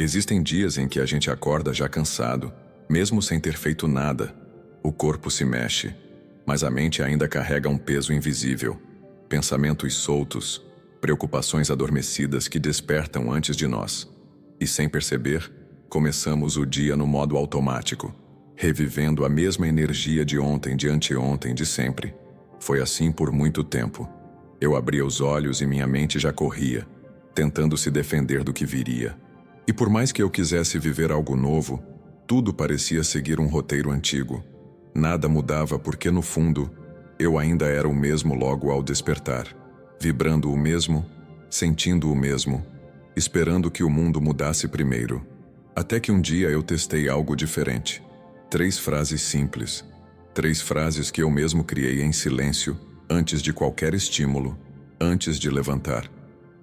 Existem dias em que a gente acorda já cansado, mesmo sem ter feito nada. O corpo se mexe, mas a mente ainda carrega um peso invisível. Pensamentos soltos, preocupações adormecidas que despertam antes de nós. E sem perceber, começamos o dia no modo automático, revivendo a mesma energia de ontem, de anteontem, de sempre. Foi assim por muito tempo. Eu abria os olhos e minha mente já corria, tentando se defender do que viria. E por mais que eu quisesse viver algo novo, tudo parecia seguir um roteiro antigo. Nada mudava porque, no fundo, eu ainda era o mesmo logo ao despertar, vibrando o mesmo, sentindo o mesmo, esperando que o mundo mudasse primeiro. Até que um dia eu testei algo diferente. 3 frases simples. 3 frases que eu mesmo criei em silêncio, antes de qualquer estímulo, antes de levantar.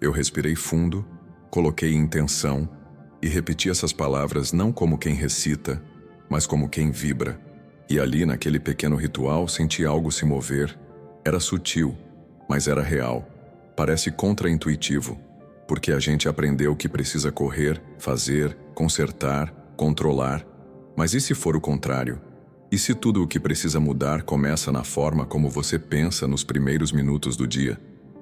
Eu respirei fundo, coloquei intenção e repeti essas palavras não como quem recita, mas como quem vibra. E ali, naquele pequeno ritual, senti algo se mover. Era sutil, mas era real. Parece contraintuitivo, porque a gente aprendeu que precisa correr, fazer, consertar, controlar. Mas e se for o contrário? E se tudo o que precisa mudar começa na forma como você pensa nos primeiros minutos do dia?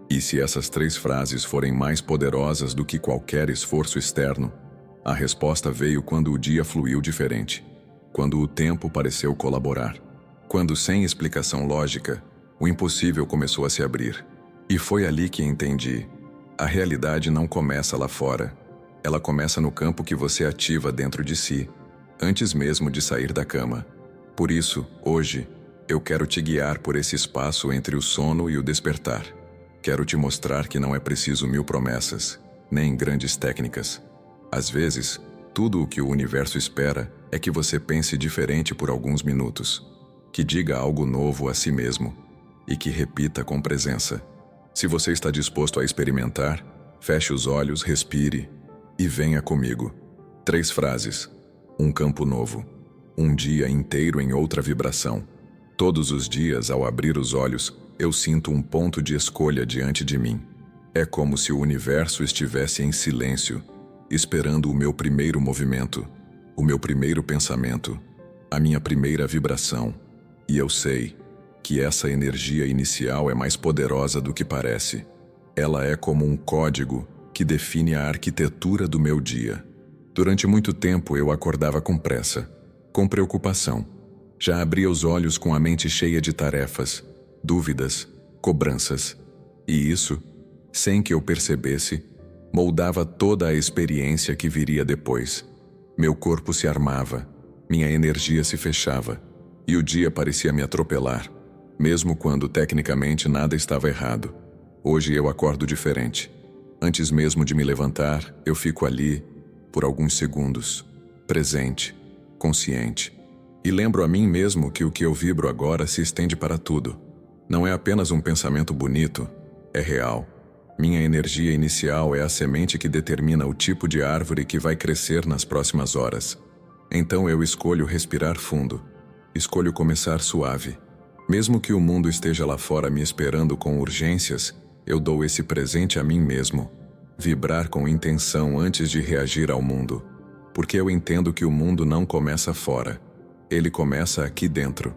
E se essas 3 frases forem mais poderosas do que qualquer esforço externo? A resposta veio quando o dia fluiu diferente. Quando o tempo pareceu colaborar. Quando, sem explicação lógica, o impossível começou a se abrir. E foi ali que entendi. A realidade não começa lá fora. Ela começa no campo que você ativa dentro de si, antes mesmo de sair da cama. Por isso, hoje, eu quero te guiar por esse espaço entre o sono e o despertar. Quero te mostrar que não é preciso 1000 promessas, nem grandes técnicas. Às vezes, tudo o que o universo espera é que você pense diferente por alguns minutos, que diga algo novo a si mesmo e que repita com presença. Se você está disposto a experimentar, feche os olhos, respire e venha comigo. 3 frases. Um campo novo. Um dia inteiro em outra vibração. Todos os dias, ao abrir os olhos, eu sinto um ponto de escolha diante de mim. É como se o universo estivesse em silêncio, esperando o meu primeiro movimento, o meu primeiro pensamento, a minha primeira vibração. E eu sei que essa energia inicial é mais poderosa do que parece. Ela é como um código que define a arquitetura do meu dia. Durante muito tempo eu acordava com pressa, com preocupação. Já abria os olhos com a mente cheia de tarefas, dúvidas, cobranças. E isso, sem que eu percebesse, moldava toda a experiência que viria depois. Meu corpo se armava, minha energia se fechava, e o dia parecia me atropelar, mesmo quando tecnicamente nada estava errado. Hoje eu acordo diferente. Antes mesmo de me levantar, eu fico ali, por alguns segundos, presente, consciente. E lembro a mim mesmo que o que eu vibro agora se estende para tudo. Não é apenas um pensamento bonito, é real. Minha energia inicial é a semente que determina o tipo de árvore que vai crescer nas próximas horas. Então eu escolho respirar fundo. Escolho começar suave. Mesmo que o mundo esteja lá fora me esperando com urgências, eu dou esse presente a mim mesmo. Vibrar com intenção antes de reagir ao mundo. Porque eu entendo que o mundo não começa fora. Ele começa aqui dentro.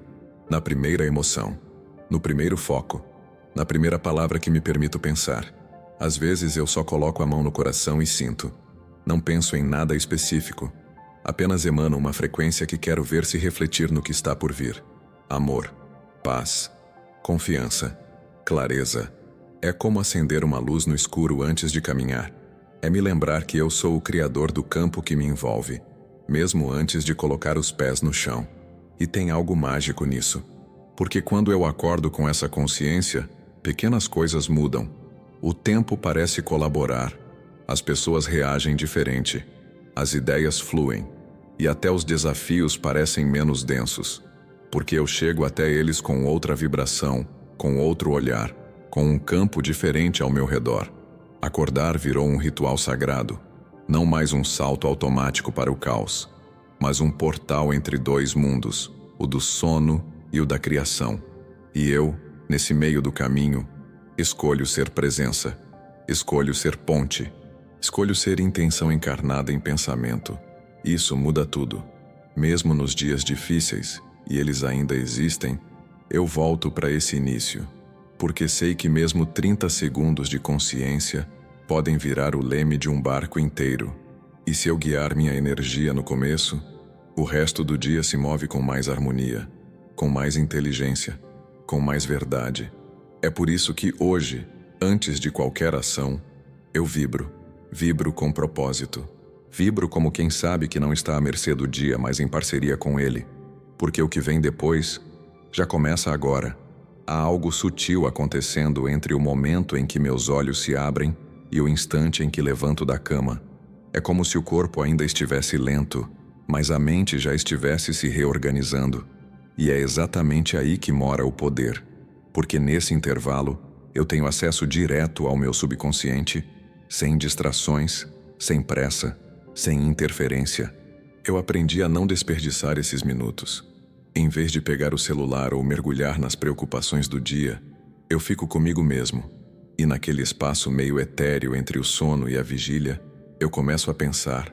Na primeira emoção. No primeiro foco. Na primeira palavra que me permito pensar. Às vezes eu só coloco a mão no coração e sinto. Não penso em nada específico. Apenas emano uma frequência que quero ver se refletir no que está por vir. Amor, paz, confiança, clareza. É como acender uma luz no escuro antes de caminhar. É me lembrar que eu sou o criador do campo que me envolve, mesmo antes de colocar os pés no chão. E tem algo mágico nisso. Porque quando eu acordo com essa consciência, pequenas coisas mudam. O tempo parece colaborar, as pessoas reagem diferente, as ideias fluem, e até os desafios parecem menos densos, porque eu chego até eles com outra vibração, com outro olhar, com um campo diferente ao meu redor. Acordar virou um ritual sagrado, não mais um salto automático para o caos, mas um portal entre 2 mundos, o do sono e o da criação. E eu, nesse meio do caminho, escolho ser presença, escolho ser ponte, Escolho ser intenção encarnada em pensamento. Isso muda tudo. Mesmo nos dias difíceis, e eles ainda existem, eu volto para esse início, porque sei que mesmo 30 segundos de consciência podem virar o leme de um barco inteiro. E se eu guiar minha energia no começo, o resto do dia se move com mais harmonia, com mais inteligência, com mais verdade. É por isso que hoje, antes de qualquer ação, eu vibro com propósito. Vibro como quem sabe que não está à mercê do dia, mas em parceria com ele. Porque o que vem depois já começa agora. Há algo sutil acontecendo entre o momento em que meus olhos se abrem e o instante em que levanto da cama. É como se o corpo ainda estivesse lento, mas a mente já estivesse se reorganizando. E é exatamente aí que mora o poder. Porque nesse intervalo, eu tenho acesso direto ao meu subconsciente, sem distrações, sem pressa, sem interferência. Eu aprendi a não desperdiçar esses minutos. Em vez de pegar o celular ou mergulhar nas preocupações do dia, eu fico comigo mesmo. E naquele espaço meio etéreo entre o sono e a vigília, eu começo a pensar,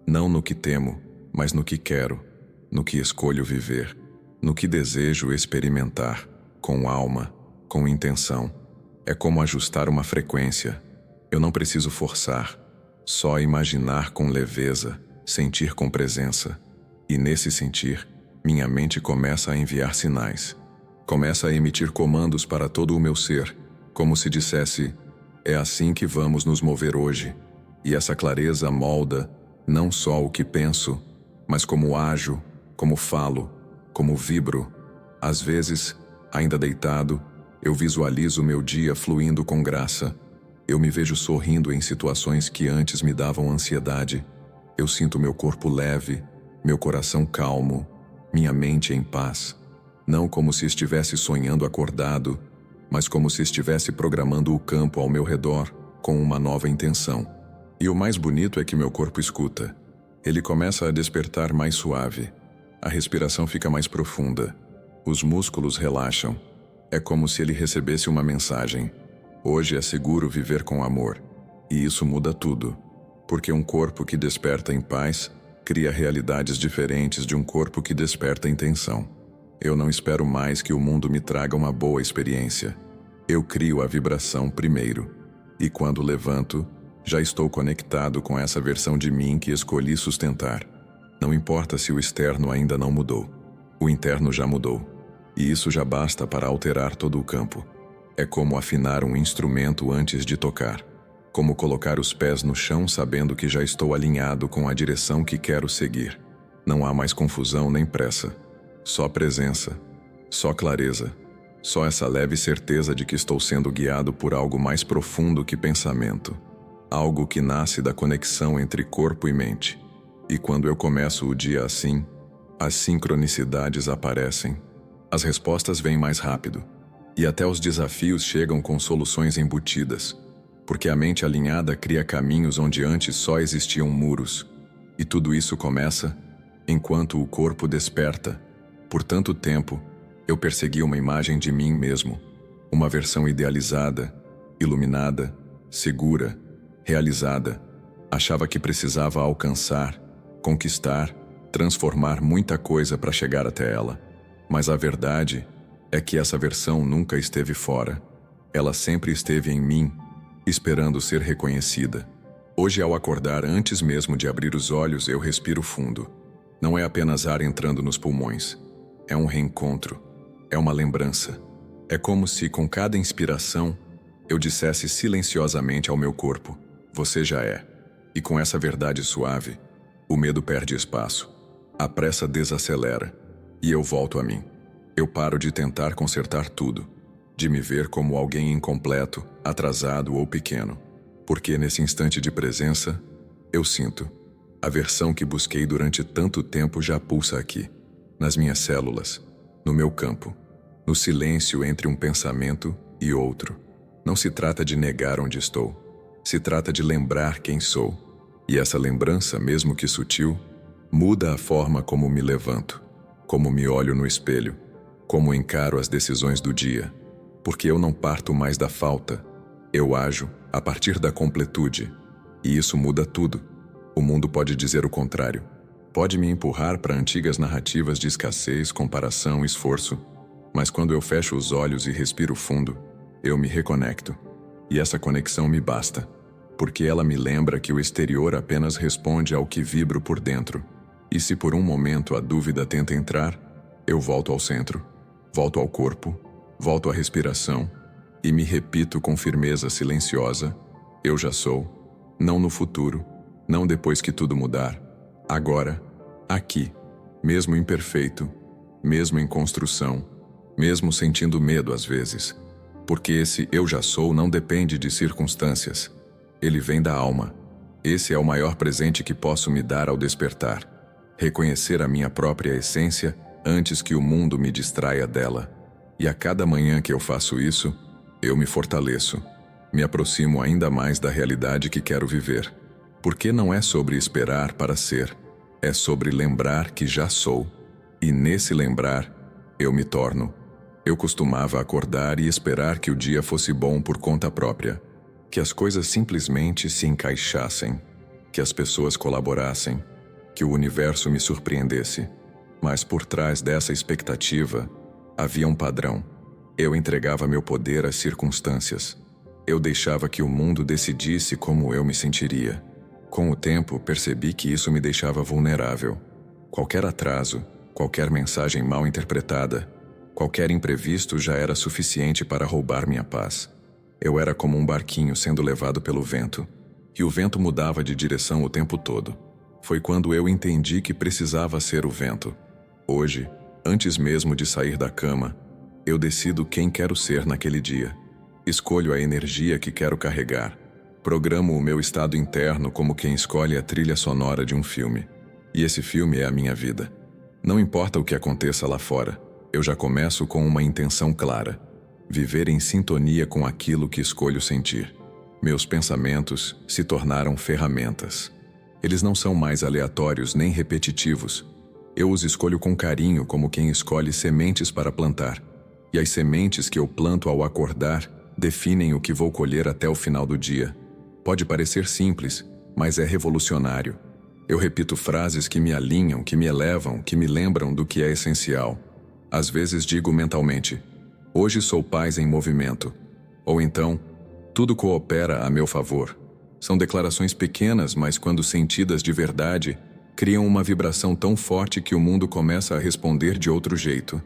não no que temo, mas no que quero, no que escolho viver, no que desejo experimentar, com alma, com intenção. É como ajustar uma frequência. Eu não preciso forçar, só imaginar com leveza, sentir com presença. E nesse sentir, minha mente começa a enviar sinais. Começa a emitir comandos para todo o meu ser, como se dissesse, é assim que vamos nos mover hoje. E essa clareza molda não só o que penso, mas como ajo, como falo, como vibro. Às vezes, ainda deitado, eu visualizo meu dia fluindo com graça. Eu me vejo sorrindo em situações que antes me davam ansiedade. Eu sinto meu corpo leve, meu coração calmo, minha mente em paz. Não como se estivesse sonhando acordado, mas como se estivesse programando o campo ao meu redor com uma nova intenção. E o mais bonito é que meu corpo escuta. Ele começa a despertar mais suave. A respiração fica mais profunda. Os músculos relaxam. É como se ele recebesse uma mensagem. Hoje é seguro viver com amor. E isso muda tudo. Porque um corpo que desperta em paz cria realidades diferentes de um corpo que desperta em tensão. Eu não espero mais que o mundo me traga uma boa experiência. Eu crio a vibração primeiro. E quando levanto, já estou conectado com essa versão de mim que escolhi sustentar. Não importa se o externo ainda não mudou. O interno já mudou. E isso já basta para alterar todo o campo. É como afinar um instrumento antes de tocar. Como colocar os pés no chão sabendo que já estou alinhado com a direção que quero seguir. Não há mais confusão nem pressa. Só presença. Só clareza. Só essa leve certeza de que estou sendo guiado por algo mais profundo que pensamento. Algo que nasce da conexão entre corpo e mente. E quando eu começo o dia assim, as sincronicidades aparecem. As respostas vêm mais rápido. E até os desafios chegam com soluções embutidas. Porque a mente alinhada cria caminhos onde antes só existiam muros. E tudo isso começa enquanto o corpo desperta. Por tanto tempo, eu persegui uma imagem de mim mesmo. Uma versão idealizada, iluminada, segura, realizada. Achava que precisava alcançar, conquistar, transformar muita coisa para chegar até ela. Mas a verdade é que essa versão nunca esteve fora. Ela sempre esteve em mim, esperando ser reconhecida. Hoje, ao acordar, antes mesmo de abrir os olhos, eu respiro fundo. Não é apenas ar entrando nos pulmões. É um reencontro. É uma lembrança. É como se, com cada inspiração, eu dissesse silenciosamente ao meu corpo, você já é. E com essa verdade suave, o medo perde espaço. A pressa desacelera. E eu volto a mim. Eu paro de tentar consertar tudo. De me ver como alguém incompleto, atrasado ou pequeno. Porque nesse instante de presença, eu sinto. A versão que busquei durante tanto tempo já pulsa aqui. Nas minhas células. No meu campo. No silêncio entre um pensamento e outro. Não se trata de negar onde estou. Se trata de lembrar quem sou. E essa lembrança, mesmo que sutil, muda a forma como me levanto. Como me olho no espelho. Como encaro as decisões do dia. Porque eu não parto mais da falta. Eu ajo a partir da completude. E isso muda tudo. O mundo pode dizer o contrário. Pode me empurrar para antigas narrativas de escassez, comparação, esforço. Mas quando eu fecho os olhos e respiro fundo, eu me reconecto. E essa conexão me basta, porque ela me lembra que o exterior apenas responde ao que vibro por dentro. E se por um momento a dúvida tenta entrar, eu volto ao centro, volto ao corpo, volto à respiração e me repito com firmeza silenciosa: eu já sou, não no futuro, não depois que tudo mudar, agora, aqui, mesmo imperfeito, mesmo em construção, mesmo sentindo medo às vezes. Porque esse eu já sou não depende de circunstâncias. Ele vem da alma. Esse é o maior presente que posso me dar ao despertar. Reconhecer a minha própria essência antes que o mundo me distraia dela. E a cada manhã que eu faço isso, eu me fortaleço. Me aproximo ainda mais da realidade que quero viver. Porque não é sobre esperar para ser. É sobre lembrar que já sou. E nesse lembrar, eu me torno. Eu costumava acordar e esperar que o dia fosse bom por conta própria. Que as coisas simplesmente se encaixassem. Que as pessoas colaborassem. Que o universo me surpreendesse. Mas por trás dessa expectativa, havia um padrão. Eu entregava meu poder às circunstâncias. Eu deixava que o mundo decidisse como eu me sentiria. Com o tempo, percebi que isso me deixava vulnerável. Qualquer atraso, qualquer mensagem mal interpretada, qualquer imprevisto já era suficiente para roubar minha paz. Eu era como um barquinho sendo levado pelo vento. E o vento mudava de direção o tempo todo. Foi quando eu entendi que precisava ser o vento. Hoje, antes mesmo de sair da cama, eu decido quem quero ser naquele dia. Escolho a energia que quero carregar. Programo o meu estado interno como quem escolhe a trilha sonora de um filme. E esse filme é a minha vida. Não importa o que aconteça lá fora, eu já começo com uma intenção clara: viver em sintonia com aquilo que escolho sentir. Meus pensamentos se tornaram ferramentas. Eles não são mais aleatórios nem repetitivos. Eu os escolho com carinho como quem escolhe sementes para plantar. E as sementes que eu planto ao acordar definem o que vou colher até o final do dia. Pode parecer simples, mas é revolucionário. Eu repito frases que me alinham, que me elevam, que me lembram do que é essencial. Às vezes digo mentalmente: hoje sou paz em movimento. Ou então, tudo coopera a meu favor. São declarações pequenas, mas quando sentidas de verdade, criam uma vibração tão forte que o mundo começa a responder de outro jeito.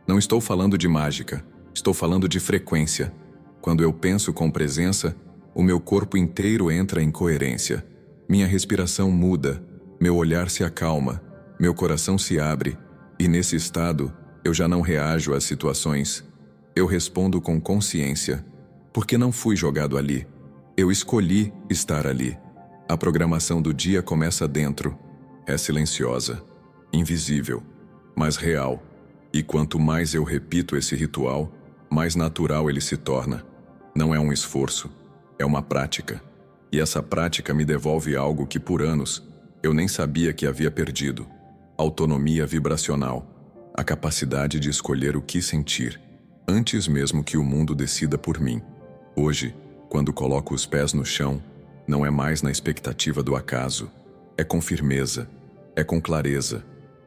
Não estou falando de mágica, estou falando de frequência. Quando eu penso com presença, o meu corpo inteiro entra em coerência. Minha respiração muda, meu olhar se acalma, meu coração se abre, e nesse estado, eu já não reajo às situações. Eu respondo com consciência, porque não fui jogado ali. Eu escolhi estar ali. A programação do dia começa dentro. É silenciosa, invisível, mas real. E quanto mais eu repito esse ritual, mais natural ele se torna. Não é um esforço, é uma prática. E essa prática me devolve algo que por anos eu nem sabia que havia perdido: autonomia vibracional, a capacidade de escolher o que sentir, antes mesmo que o mundo decida por mim. Hoje, quando coloco os pés no chão, não é mais na expectativa do acaso, é com firmeza, é com clareza,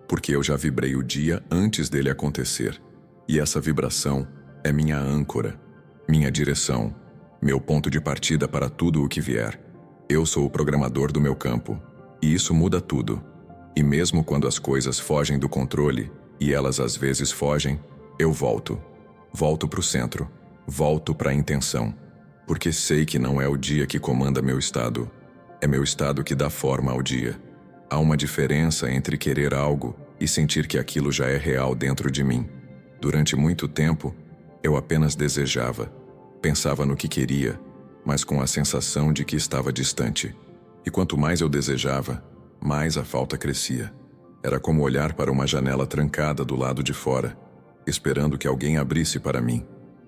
porque eu já vibrei o dia antes dele acontecer. E essa vibração é minha âncora, minha direção, meu ponto de partida para tudo o que vier. Eu sou o programador do meu campo, e isso muda tudo. E mesmo quando as coisas fogem do controle, e elas às vezes fogem, eu volto. Volto para o centro, volto para a intenção. Porque sei que não é o dia que comanda meu estado, é meu estado que dá forma ao dia. Há uma diferença entre querer algo e sentir que aquilo já é real dentro de mim. Durante muito tempo, eu apenas desejava, pensava no que queria, mas com a sensação de que estava distante. E quanto mais eu desejava, mais a falta crescia. Era como olhar para uma janela trancada do lado de fora, esperando que alguém abrisse para mim.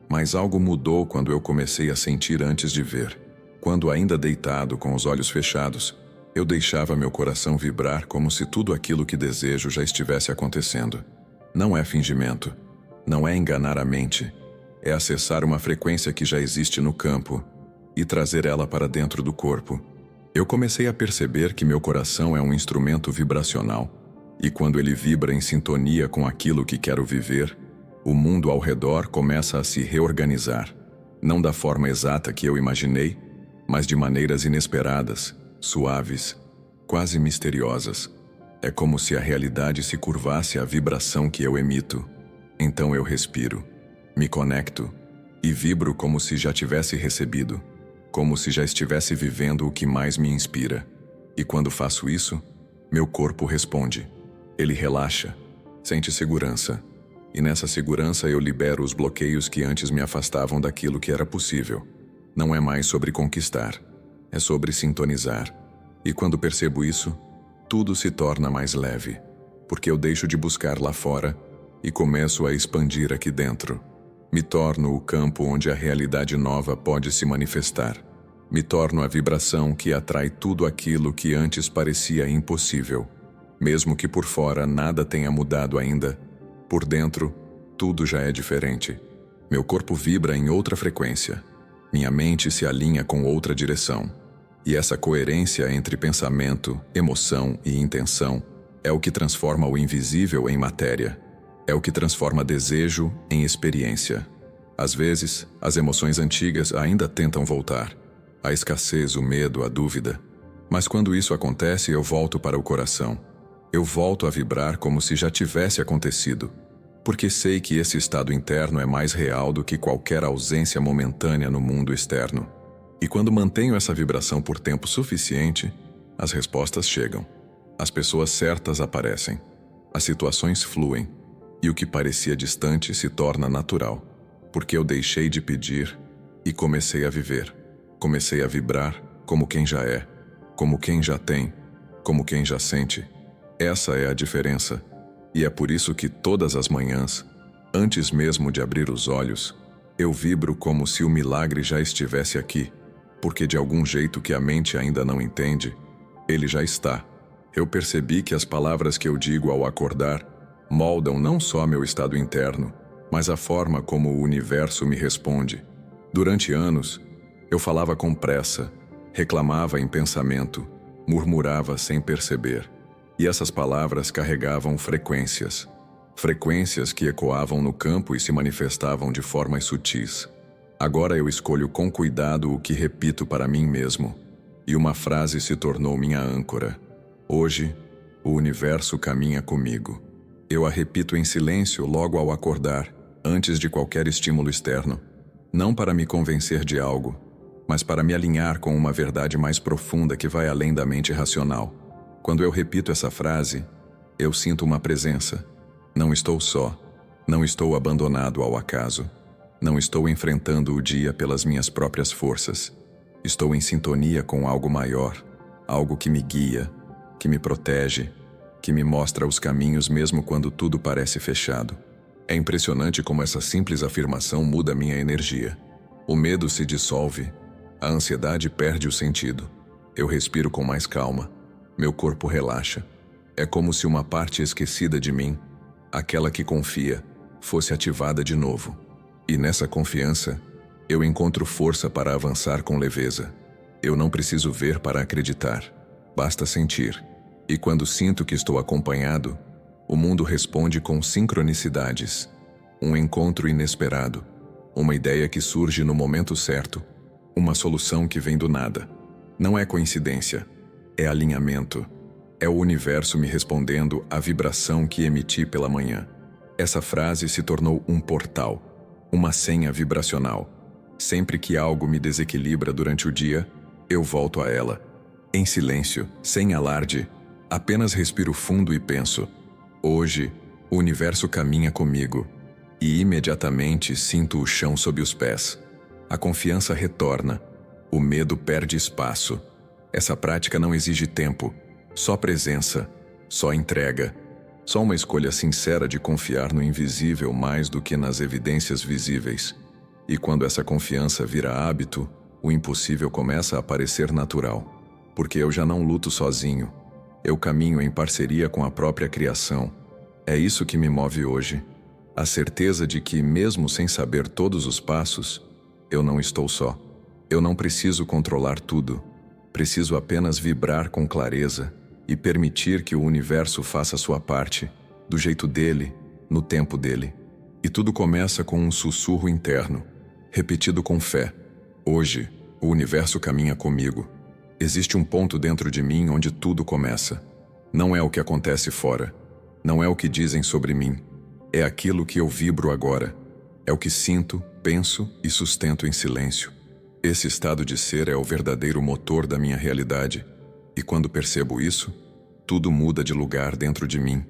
Mas algo mudou quando eu comecei a sentir antes de ver. Quando, ainda deitado com os olhos fechados, eu deixava meu coração vibrar como se tudo aquilo que desejo já estivesse acontecendo. Não é fingimento, não é enganar a mente, é acessar uma frequência que já existe no campo e trazer ela para dentro do corpo. Eu comecei a perceber que meu coração é um instrumento vibracional, e quando ele vibra em sintonia com aquilo que quero viver, o mundo ao redor começa a se reorganizar, não da forma exata que eu imaginei, mas de maneiras inesperadas, suaves, quase misteriosas. É como se a realidade se curvasse à vibração que eu emito. Então eu respiro, me conecto e vibro como se já tivesse recebido, como se já estivesse vivendo o que mais me inspira. E quando faço isso, meu corpo responde. Ele relaxa, sente segurança. E nessa segurança eu libero os bloqueios que antes me afastavam daquilo que era possível. Não é mais sobre conquistar, é sobre sintonizar. E quando percebo isso, tudo se torna mais leve, porque eu deixo de buscar lá fora e começo a expandir aqui dentro. Me torno o campo onde a realidade nova pode se manifestar. Me torno a vibração que atrai tudo aquilo que antes parecia impossível. Mesmo que por fora nada tenha mudado ainda, por dentro, tudo já é diferente. Meu corpo vibra em outra frequência. Minha mente se alinha com outra direção. E essa coerência entre pensamento, emoção e intenção é o que transforma o invisível em matéria. É o que transforma desejo em experiência. Às vezes, as emoções antigas ainda tentam voltar. A escassez, o medo, a dúvida. Mas quando isso acontece, eu volto para o coração. Eu volto a vibrar como se já tivesse acontecido. Porque sei que esse estado interno é mais real do que qualquer ausência momentânea no mundo externo. E quando mantenho essa vibração por tempo suficiente, as respostas chegam. As pessoas certas aparecem. As situações fluem. E o que parecia distante se torna natural. Porque eu deixei de pedir e comecei a viver. Comecei a vibrar como quem já é, como quem já tem, como quem já sente. Essa é a diferença. E é por isso que todas as manhãs, antes mesmo de abrir os olhos, eu vibro como se o milagre já estivesse aqui. Porque de algum jeito que a mente ainda não entende, ele já está. Eu percebi que as palavras que eu digo ao acordar moldam não só meu estado interno, mas a forma como o universo me responde. Durante anos, eu falava com pressa, reclamava em pensamento, murmurava sem perceber. E essas palavras carregavam frequências. Frequências que ecoavam no campo e se manifestavam de formas sutis. Agora eu escolho com cuidado o que repito para mim mesmo. E uma frase se tornou minha âncora. Hoje, o universo caminha comigo. Eu a repito em silêncio logo ao acordar, antes de qualquer estímulo externo. Não para me convencer de algo, mas para me alinhar com uma verdade mais profunda que vai além da mente racional. Quando eu repito essa frase, eu sinto uma presença. Não estou só. Não estou abandonado ao acaso. Não estou enfrentando o dia pelas minhas próprias forças. Estou em sintonia com algo maior, algo que me guia, que me protege, que me mostra os caminhos mesmo quando tudo parece fechado. É impressionante como essa simples afirmação muda minha energia. O medo se dissolve, a ansiedade perde o sentido. Eu respiro com mais calma. Meu corpo relaxa. É como se uma parte esquecida de mim, aquela que confia, fosse ativada de novo. E nessa confiança, eu encontro força para avançar com leveza. Eu não preciso ver para acreditar. Basta sentir. E quando sinto que estou acompanhado, o mundo responde com sincronicidades. Um encontro inesperado. Uma ideia que surge no momento certo. Uma solução que vem do nada. Não é coincidência. É alinhamento. É o universo me respondendo à vibração que emiti pela manhã. Essa frase se tornou um portal, uma senha vibracional. Sempre que algo me desequilibra durante o dia, eu volto a ela. Em silêncio, sem alarde, apenas respiro fundo e penso: hoje, o universo caminha comigo. E imediatamente sinto o chão sob os pés. A confiança retorna. O medo perde espaço. Essa prática não exige tempo, só presença, só entrega, só uma escolha sincera de confiar no invisível mais do que nas evidências visíveis. E quando essa confiança vira hábito, o impossível começa a parecer natural, porque eu já não luto sozinho, eu caminho em parceria com a própria criação. É isso que me move hoje, a certeza de que, mesmo sem saber todos os passos, eu não estou só. Eu não preciso controlar tudo. Preciso apenas vibrar com clareza e permitir que o universo faça sua parte, do jeito dele, no tempo dele. E tudo começa com um sussurro interno, repetido com fé. Hoje, o universo caminha comigo. Existe um ponto dentro de mim onde tudo começa. Não é o que acontece fora. Não é o que dizem sobre mim. É aquilo que eu vibro agora. É o que sinto, penso e sustento em silêncio. Esse estado de ser é o verdadeiro motor da minha realidade. E quando percebo isso, tudo muda de lugar dentro de mim.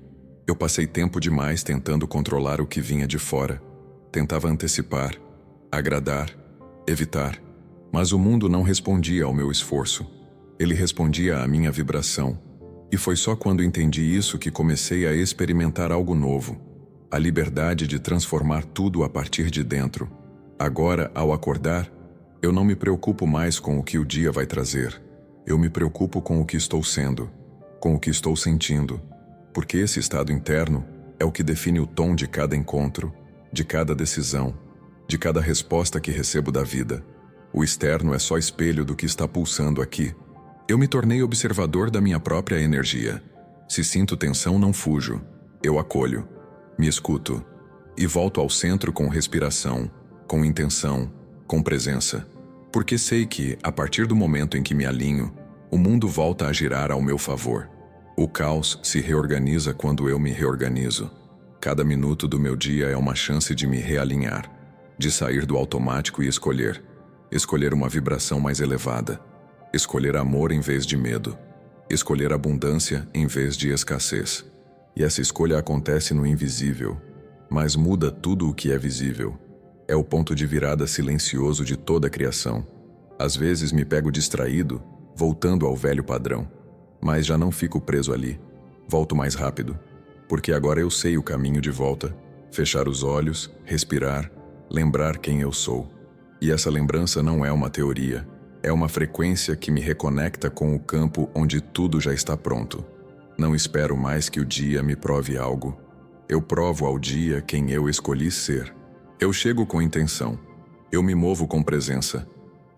Eu passei tempo demais tentando controlar o que vinha de fora. Tentava antecipar, agradar, evitar. Mas o mundo não respondia ao meu esforço. Ele respondia à minha vibração. E foi só quando entendi isso que comecei a experimentar algo novo. A liberdade de transformar tudo a partir de dentro. Agora, ao acordar, eu não me preocupo mais com o que o dia vai trazer. Eu me preocupo com o que estou sendo, com o que estou sentindo. Porque esse estado interno é o que define o tom de cada encontro, de cada decisão, de cada resposta que recebo da vida. O externo é só espelho do que está pulsando aqui. Eu me tornei observador da minha própria energia. Se sinto tensão, não fujo. Eu acolho, me escuto e volto ao centro com respiração, com intenção, com presença. Porque sei que, a partir do momento em que me alinho, o mundo volta a girar ao meu favor. O caos se reorganiza quando eu me reorganizo. Cada minuto do meu dia é uma chance de me realinhar, de sair do automático e escolher. Escolher uma vibração mais elevada. Escolher amor em vez de medo. Escolher abundância em vez de escassez. E essa escolha acontece no invisível, mas muda tudo o que é visível. É o ponto de virada silencioso de toda a criação. Às vezes me pego distraído, voltando ao velho padrão. Mas já não fico preso ali. Volto mais rápido. Porque agora eu sei o caminho de volta. Fechar os olhos, respirar, lembrar quem eu sou. E essa lembrança não é uma teoria. É uma frequência que me reconecta com o campo onde tudo já está pronto. Não espero mais que o dia me prove algo. Eu provo ao dia quem eu escolhi ser. Eu chego com intenção. Eu me movo com presença.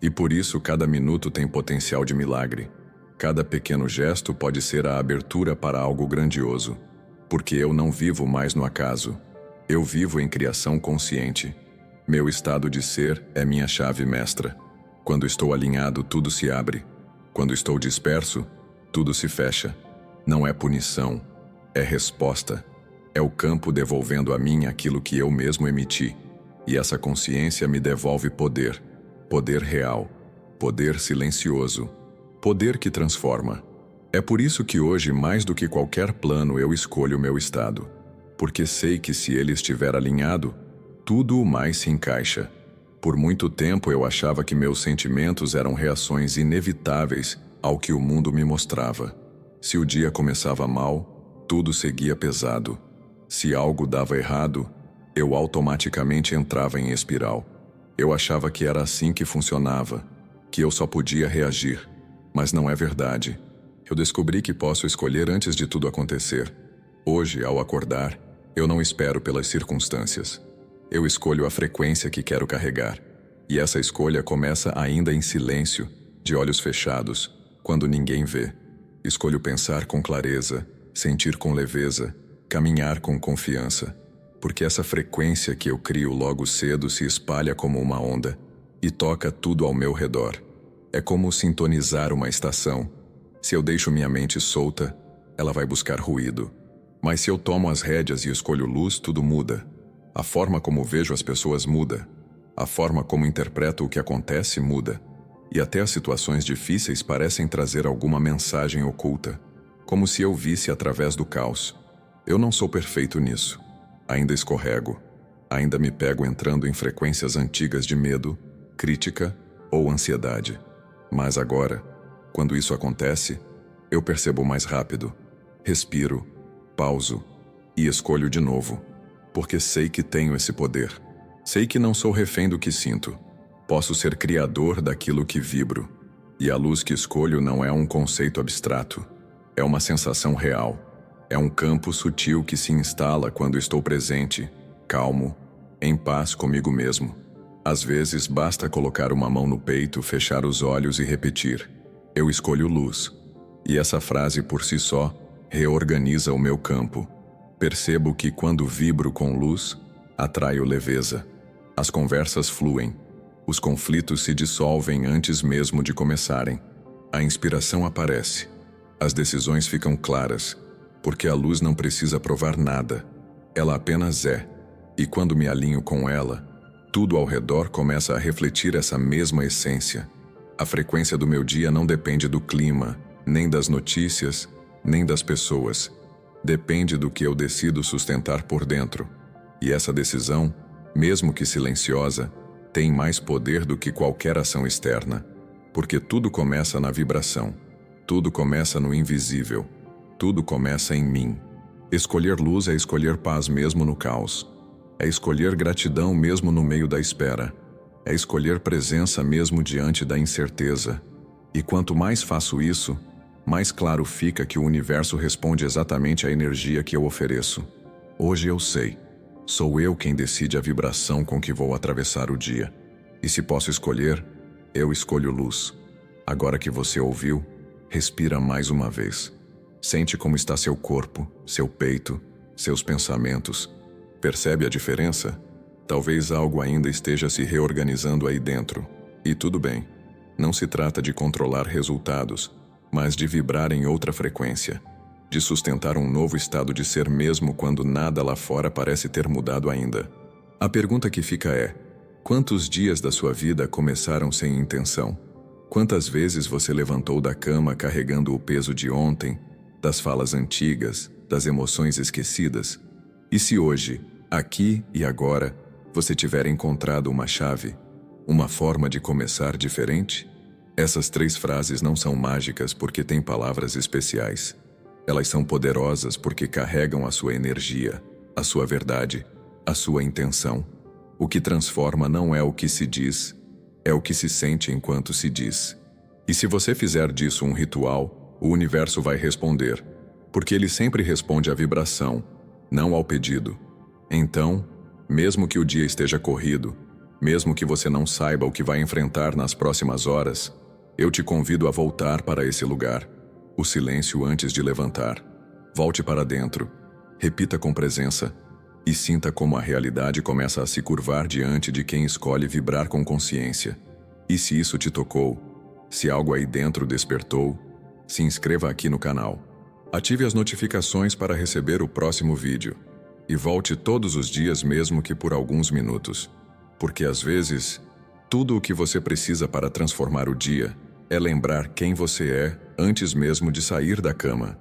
E por isso cada minuto tem potencial de milagre. Cada pequeno gesto pode ser a abertura para algo grandioso. Porque eu não vivo mais no acaso. Eu vivo em criação consciente. Meu estado de ser é minha chave mestra. Quando estou alinhado, tudo se abre. Quando estou disperso, tudo se fecha. Não é punição, é resposta. É o campo devolvendo a mim aquilo que eu mesmo emiti. E essa consciência me devolve poder. Poder real. Poder silencioso. Poder que transforma. É por isso que hoje, mais do que qualquer plano, eu escolho o meu estado. Porque sei que se ele estiver alinhado, tudo o mais se encaixa. Por muito tempo eu achava que meus sentimentos eram reações inevitáveis ao que o mundo me mostrava. Se o dia começava mal, tudo seguia pesado. Se algo dava errado, eu automaticamente entrava em espiral. Eu achava que era assim que funcionava, que eu só podia reagir. Mas não é verdade. Eu descobri que posso escolher antes de tudo acontecer. Hoje, ao acordar, eu não espero pelas circunstâncias. Eu escolho a frequência que quero carregar. E essa escolha começa ainda em silêncio, de olhos fechados, quando ninguém vê. Escolho pensar com clareza, sentir com leveza, caminhar com confiança. Porque essa frequência que eu crio logo cedo se espalha como uma onda e toca tudo ao meu redor. É como sintonizar uma estação. Se eu deixo minha mente solta, ela vai buscar ruído. Mas se eu tomo as rédeas e escolho luz, tudo muda. A forma como vejo as pessoas muda. A forma como interpreto o que acontece muda. E até as situações difíceis parecem trazer alguma mensagem oculta, como se eu visse através do caos. Eu não sou perfeito nisso. Ainda escorrego. Ainda me pego entrando em frequências antigas de medo, crítica ou ansiedade. Mas agora, quando isso acontece, eu percebo mais rápido. Respiro, pauso e escolho de novo. Porque sei que tenho esse poder. Sei que não sou refém do que sinto. Posso ser criador daquilo que vibro. E a luz que escolho não é um conceito abstrato. É uma sensação real. É um campo sutil que se instala quando estou presente, calmo, em paz comigo mesmo. Às vezes basta colocar uma mão no peito, fechar os olhos e repetir: Eu escolho luz. E essa frase por si só reorganiza o meu campo. Percebo que quando vibro com luz, atraio leveza. As conversas fluem. Os conflitos se dissolvem antes mesmo de começarem. A inspiração aparece. As decisões ficam claras, porque a luz não precisa provar nada. Ela apenas é. E quando me alinho com ela, tudo ao redor começa a refletir essa mesma essência. A frequência do meu dia não depende do clima, nem das notícias, nem das pessoas. Depende do que eu decido sustentar por dentro. E essa decisão, mesmo que silenciosa, tem mais poder do que qualquer ação externa. Porque tudo começa na vibração. Tudo começa no invisível. Tudo começa em mim. Escolher luz é escolher paz mesmo no caos. É escolher gratidão mesmo no meio da espera. É escolher presença mesmo diante da incerteza. E quanto mais faço isso, mais claro fica que o universo responde exatamente à energia que eu ofereço. Hoje eu sei. Sou eu quem decide a vibração com que vou atravessar o dia. E se posso escolher, eu escolho luz. Agora que você ouviu, respira mais uma vez. Sente como está seu corpo, seu peito, seus pensamentos. Percebe a diferença? Talvez algo ainda esteja se reorganizando aí dentro. E tudo bem. Não se trata de controlar resultados, mas de vibrar em outra frequência. De sustentar um novo estado de ser mesmo quando nada lá fora parece ter mudado ainda. A pergunta que fica é: quantos dias da sua vida começaram sem intenção? Quantas vezes você levantou da cama carregando o peso de ontem, das falas antigas, das emoções esquecidas? E se hoje, aqui e agora, você tiver encontrado uma chave, uma forma de começar diferente? Essas 3 frases não são mágicas porque têm palavras especiais. Elas são poderosas porque carregam a sua energia, a sua verdade, a sua intenção. O que transforma não é o que se diz, é o que se sente enquanto se diz. E se você fizer disso um ritual, o universo vai responder, porque ele sempre responde à vibração, não ao pedido. Então, mesmo que o dia esteja corrido, mesmo que você não saiba o que vai enfrentar nas próximas horas, eu te convido a voltar para esse lugar, o silêncio antes de levantar. Volte para dentro, repita com presença e sinta como a realidade começa a se curvar diante de quem escolhe vibrar com consciência. E se isso te tocou, se algo aí dentro despertou, se inscreva aqui no canal. Ative as notificações para receber o próximo vídeo. E volte todos os dias mesmo que por alguns minutos. Porque às vezes, tudo o que você precisa para transformar o dia é lembrar quem você é antes mesmo de sair da cama.